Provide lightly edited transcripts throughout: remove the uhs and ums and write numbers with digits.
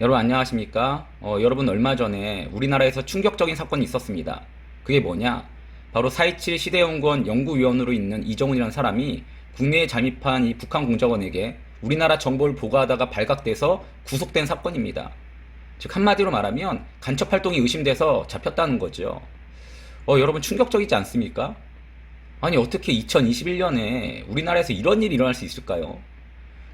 여러분 안녕하십니까? 여러분 얼마 전에 우리나라에서 충격적인 사건이 있었습니다. 그게 뭐냐? 바로 4.27 시대연구원 연구위원으로 있는 이정훈이라는 사람이 국내에 잠입한 이 북한 공작원에게 우리나라 정보를 보고하다가 발각돼서 구속된 사건입니다. 즉 한마디로 말하면 간첩 활동이 의심돼서 잡혔다는 거죠. 여러분 충격적이지 않습니까? 아니 어떻게 2021년에 우리나라에서 이런 일이 일어날 수 있을까요?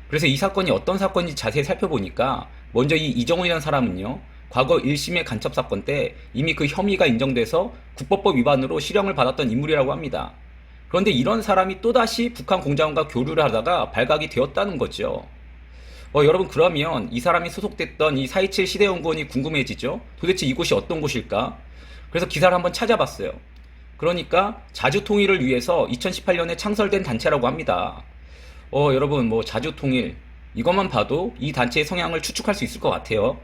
그래서 이 사건이 어떤 사건인지 자세히 살펴보니까 먼저 이 이정훈이라는 사람은요, 과거 1심의 간첩 사건 때 이미 그 혐의가 인정돼서 국법법 위반으로 실형을 받았던 인물이라고 합니다. 그런데 이런 사람이 또다시 북한 공작원과 교류를 하다가 발각이 되었다는 거죠. 여러분 그러면 이 사람이 소속됐던 이 4.27 시대연구원이 궁금해지죠? 도대체 이곳이 어떤 곳일까? 그래서 기사를 한번 찾아봤어요. 그러니까 자주통일을 위해서 2018년에 창설된 단체라고 합니다. 여러분 뭐 자주통일 이것만 봐도 이 단체의 성향을 추측할 수 있을 것 같아요.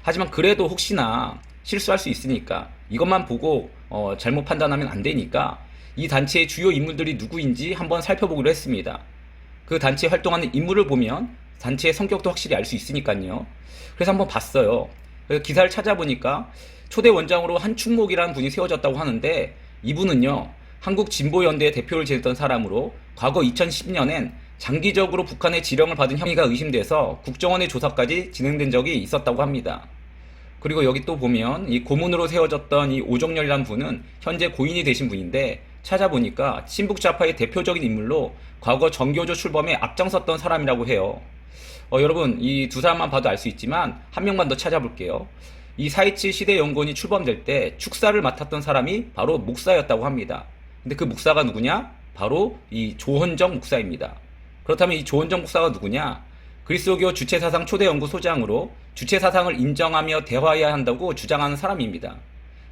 하지만 그래도 혹시나 실수할 수 있으니까 이것만 보고 잘못 판단하면 안 되니까 이 단체의 주요 인물들이 누구인지 한번 살펴보기로 했습니다. 그 단체에 활동하는 인물을 보면 단체의 성격도 확실히 알 수 있으니까요. 그래서 한번 봤어요. 그래서 기사를 찾아보니까 초대 원장으로 한충목이라는 분이 세워졌다고 하는데 이분은요 한국진보연대의 대표를 지냈던 사람으로 과거 2010년엔 장기적으로 북한의 지령을 받은 혐의가 의심돼서 국정원의 조사까지 진행된 적이 있었다고 합니다. 그리고 여기 또 보면 이 고문으로 세워졌던 이 오정렬이라는 분은 현재 고인이 되신 분인데 찾아보니까 친북좌파의 대표적인 인물로 과거 정교조 출범에 앞장섰던 사람이라고 해요. 여러분 이 두 사람만 봐도 알 수 있지만 한 명만 더 찾아볼게요. 이 4.27 시대연구원이 출범될 때 축사를 맡았던 사람이 바로 목사였다고 합니다. 근데 그 목사가 누구냐? 바로 이 조헌정 목사입니다. 그렇다면 이 조헌정 목사가 누구냐? 그리스도교 주체사상 초대연구소장으로 주체사상을 인정하며 대화해야 한다고 주장하는 사람입니다.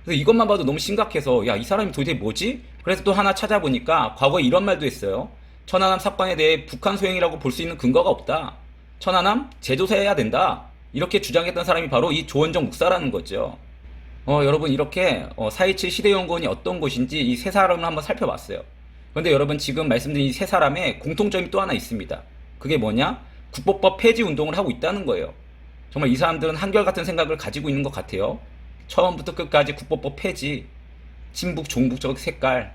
그래서 이것만 봐도 너무 심각해서 야, 이 사람이 도대체 뭐지? 그래서 또 하나 찾아보니까 과거에 이런 말도 했어요. 천안함 사건에 대해 북한 소행이라고 볼 수 있는 근거가 없다. 천안함 재조사해야 된다. 이렇게 주장했던 사람이 바로 이 조헌정 목사라는 거죠. 여러분 이렇게 4.27 시대연구원이 어떤 곳인지 이 세 사람을 한번 살펴봤어요. 그런데 여러분 지금 말씀드린 이 세 사람의 공통점이 또 하나 있습니다. 그게 뭐냐? 국보법 폐지 운동을 하고 있다는 거예요. 정말 이 사람들은 한결같은 생각을 가지고 있는 것 같아요. 처음부터 끝까지 국보법 폐지, 친북, 종북적 색깔.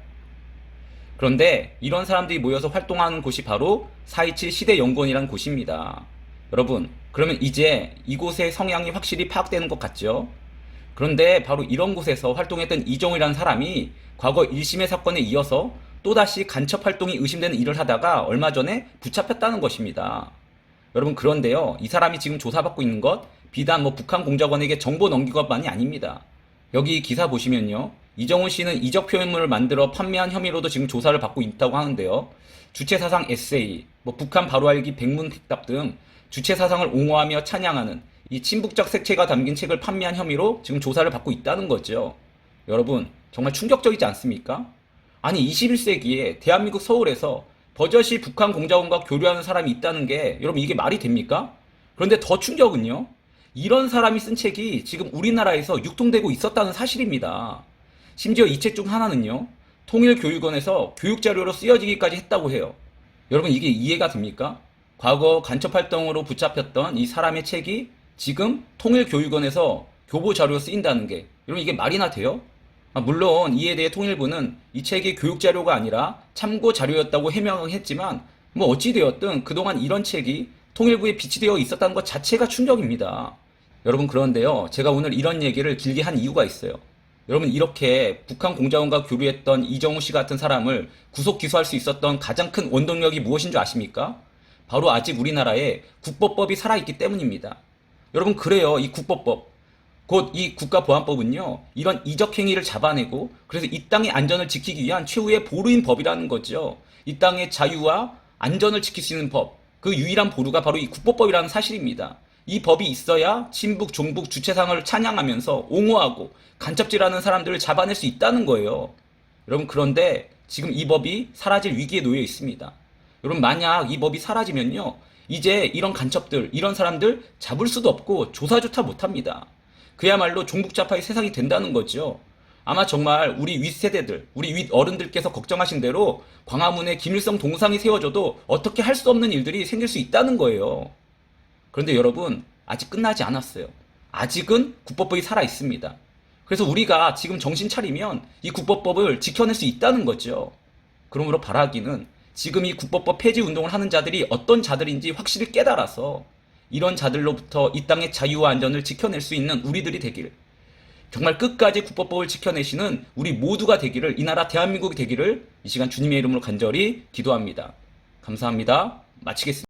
그런데 이런 사람들이 모여서 활동하는 곳이 바로 4.27 시대연구원이라는 곳입니다. 여러분 그러면 이제 이곳의 성향이 확실히 파악되는 것 같죠? 그런데 바로 이런 곳에서 활동했던 이정훈이라는 사람이 과거 1심의 사건에 이어서 또다시 간첩 활동이 의심되는 일을 하다가 얼마 전에 붙잡혔다는 것입니다. 여러분 그런데요 이 사람이 지금 조사받고 있는 것 비단 북한 공작원에게 정보 넘긴 것만이 아닙니다. 여기 기사 보시면요 이정훈 씨는 이적 표현물을 만들어 판매한 혐의로도 지금 조사를 받고 있다고 하는데요. 주체사상 에세이, 북한 바로알기 백문택답 등 주체사상을 옹호하며 찬양하는 이 친북적 색채가 담긴 책을 판매한 혐의로 지금 조사를 받고 있다는 거죠. 여러분 정말 충격적이지 않습니까? 아니 21세기에 대한민국 서울에서 버젓이 북한 공작원과 교류하는 사람이 있다는 게 여러분 이게 말이 됩니까? 그런데 더 충격은요. 이런 사람이 쓴 책이 지금 우리나라에서 유통되고 있었다는 사실입니다. 심지어 이 책 중 하나는요. 통일교육원에서 교육자료로 쓰여지기까지 했다고 해요. 여러분 이게 이해가 됩니까? 과거 간첩활동으로 붙잡혔던 이 사람의 책이 지금 통일교육원에서 교보자료로 쓰인다는 게 여러분 이게 말이나 돼요? 물론 이에 대해 통일부는 이 책이 교육자료가 아니라 참고자료였다고 해명했지만 어찌되었든 그동안 이런 책이 통일부에 비치되어 있었다는 것 자체가 충격입니다. 여러분 그런데요 제가 오늘 이런 얘기를 길게 한 이유가 있어요. 여러분 이렇게 북한 공작원과 교류했던 이정우 씨 같은 사람을 구속 기소할 수 있었던 가장 큰 원동력이 무엇인 줄 아십니까? 바로 아직 우리나라에 국보법이 살아있기 때문입니다. 여러분 그래요 이 국보법 곧 이 국가보안법은요 이런 이적 행위를 잡아내고 그래서 이 땅의 안전을 지키기 위한 최후의 보루인 법이라는 거죠. 이 땅의 자유와 안전을 지킬 수 있는 법, 그 유일한 보루가 바로 이 국보법이라는 사실입니다. 이 법이 있어야 친북, 종북, 주체상을 찬양하면서 옹호하고 간첩질하는 사람들을 잡아낼 수 있다는 거예요. 여러분 그런데 지금 이 법이 사라질 위기에 놓여 있습니다. 여러분 만약 이 법이 사라지면요 이제 이런 간첩들, 이런 사람들 잡을 수도 없고 조사조차 못합니다. 그야말로 종북좌파의 세상이 된다는 거죠. 아마 정말 우리 윗세대들, 우리 윗어른들께서 걱정하신 대로 광화문에 김일성 동상이 세워져도 어떻게 할 수 없는 일들이 생길 수 있다는 거예요. 그런데 여러분 아직 끝나지 않았어요. 아직은 국법법이 살아 있습니다. 그래서 우리가 지금 정신 차리면 이 국법법을 지켜낼 수 있다는 거죠. 그러므로 바라기는 지금 이 국법법 폐지 운동을 하는 자들이 어떤 자들인지 확실히 깨달아서 이런 자들로부터 이 땅의 자유와 안전을 지켜낼 수 있는 우리들이 되길, 정말 끝까지 국법법을 지켜내시는 우리 모두가 되기를, 이 나라 대한민국이 되기를 이 시간 주님의 이름으로 간절히 기도합니다. 감사합니다. 마치겠습니다.